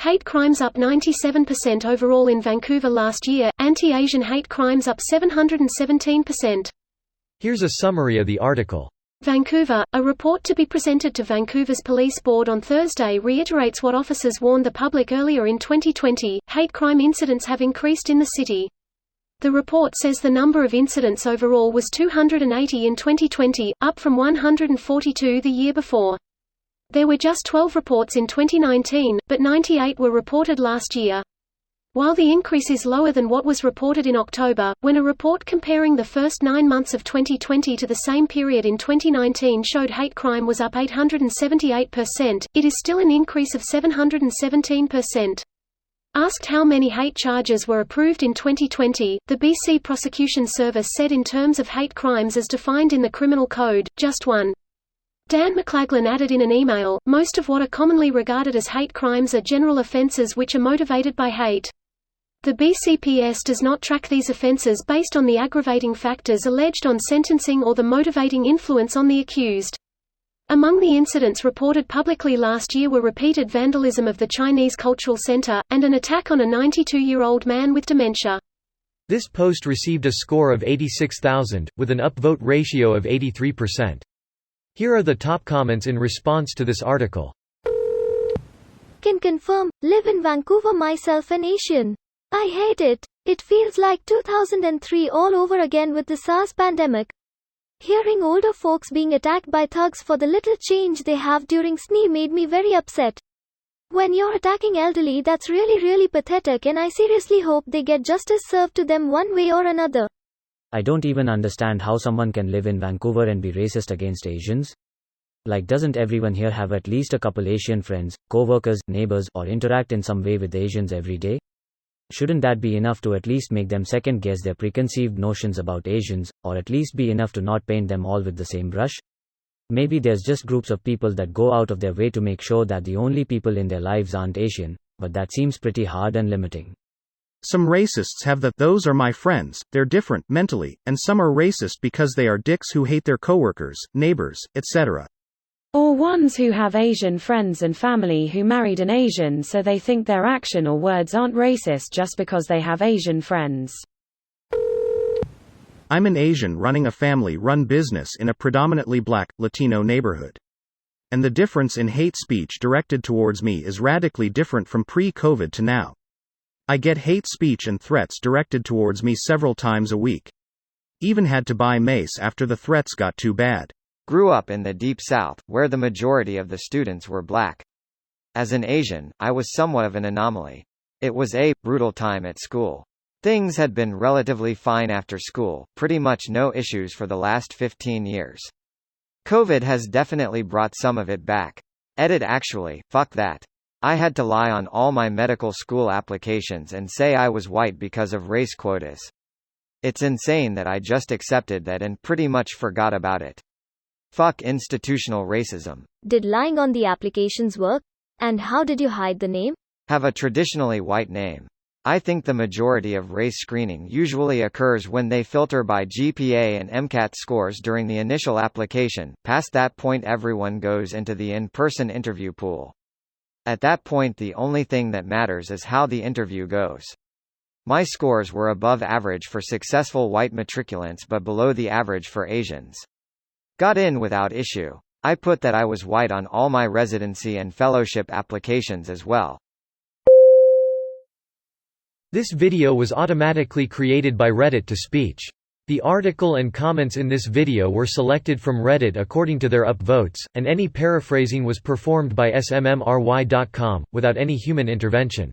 Hate crimes up 97% overall in Vancouver last year, anti-Asian hate crimes up 717%. Here's a summary of the article. Vancouver, a report to be presented to Vancouver's police board on Thursday reiterates what officers warned the public earlier in 2020, hate crime incidents have increased in the city. The report says the number of incidents overall was 280 in 2020, up from 142 the year before. There were just 12 reports in 2019, but 98 were reported last year. While the increase is lower than what was reported in October, when a report comparing the first 9 months of 2020 to the same period in 2019 showed hate crime was up 878%, it is still an increase of 717%. Asked how many hate charges were approved in 2020, the BC Prosecution Service said in terms of hate crimes as defined in the Criminal Code, just one. Dan McLaglen added in an email, most of what are commonly regarded as hate crimes are general offences which are motivated by hate. The BCPS does not track these offences based on the aggravating factors alleged on sentencing or the motivating influence on the accused. Among the incidents reported publicly last year were repeated vandalism of the Chinese Cultural Center, and an attack on a 92-year-old man with dementia. This post received a score of 86,000, with an upvote ratio of 83%. Here are the top comments in response to this article. Can confirm, live in Vancouver myself, an Asian. I hate it. It feels like 2003 all over again with the SARS pandemic. Hearing older folks being attacked by thugs for the little change they have during SNE made me very upset. When you're attacking elderly, that's really pathetic, and I seriously hope they get justice served to them one way or another. I don't even understand how someone can live in Vancouver and be racist against Asians. Like, doesn't everyone here have at least a couple Asian friends, co-workers, neighbors, or interact in some way with Asians every day? Shouldn't that be enough to at least make them second-guess their preconceived notions about Asians, or at least be enough to not paint them all with the same brush? Maybe there's just groups of people that go out of their way to make sure that the only people in their lives aren't Asian, but that seems pretty hard and limiting. Some racists have the "those are my friends, they're different mentally," and some are racist because they are dicks who hate their coworkers, neighbors, etc. Or ones who have Asian friends and family who married an Asian, so they think their action or words aren't racist just because they have Asian friends. I'm an Asian running a family-run business in a predominantly Black, Latino neighborhood. And the difference in hate speech directed towards me is radically different from pre-COVID to now. I get hate speech and threats directed towards me several times a week. Even had to buy mace after the threats got too bad. Grew up in the Deep South, where the majority of the students were Black. As an Asian, I was somewhat of an anomaly. It was a brutal time at school. Things had been relatively fine after school, pretty much no issues for the last 15 years. COVID has definitely brought some of it back. Actually, fuck that. I had to lie on all my medical school applications and say I was white because of race quotas. It's insane that I just accepted that and pretty much forgot about it. Fuck institutional racism. Did lying on the applications work? And how did you hide the name? Have a traditionally white name. I think the majority of race screening usually occurs when they filter by GPA and MCAT scores during the initial application. Past that point, everyone goes into the in-person interview pool. At that point, the only thing that matters is how the interview goes. My scores were above average for successful white matriculants but below the average for Asians. Got in without issue. I put that I was white on all my residency and fellowship applications as well. This video was automatically created by Reddit to speech. The article and comments in this video were selected from Reddit according to their upvotes, and any paraphrasing was performed by smmry.com, without any human intervention.